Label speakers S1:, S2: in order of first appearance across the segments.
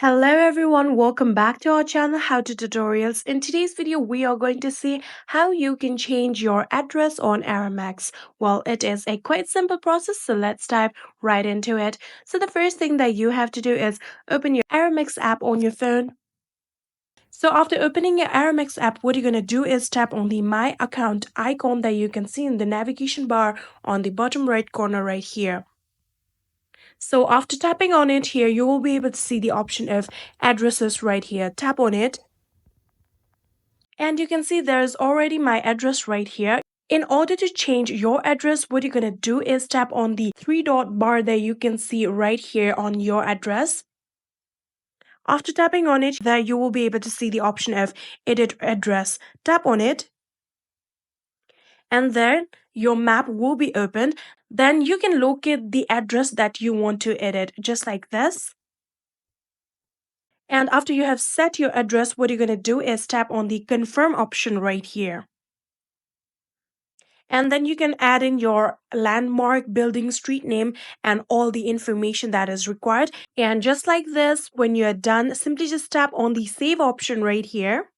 S1: Hello everyone, welcome back to our channel How to Tutorials. In today's video, we are going to see how you can change your address on Aramex. Well, it is a quite simple process, so let's dive right into it. So the first thing that you have to do is open your Aramex app on your phone. So after opening your Aramex app, what you're going to do is tap on the My Account icon that you can see in the navigation bar on the bottom right corner right here. So after tapping on it here, you will be able to see the option of addresses right here. Tap on it. And you can see there's already my address right here. In order to change your address, what you're going to do is tap on the three dot bar that you can see right here on your address. After tapping on it, there you will be able to see the option of edit address. Tap on it. And then your map will be opened. Then you can locate the address that you want to edit, just like this. And after you have set your address, what you're going to do is tap on the confirm option right here. And then you can add in your landmark, building, street name, and all the information that is required. And just like this, when you're done, simply just tap on the save option right here.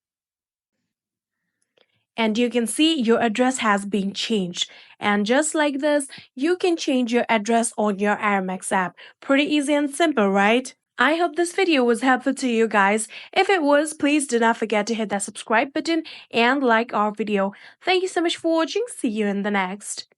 S1: And you can see your address has been changed. And just like this, you can change your address on your Aramex app. Pretty easy and simple, right? I hope this video was helpful to you guys. If it was, please do not forget to hit that subscribe button and like our video. Thank you so much for watching. See you in the next.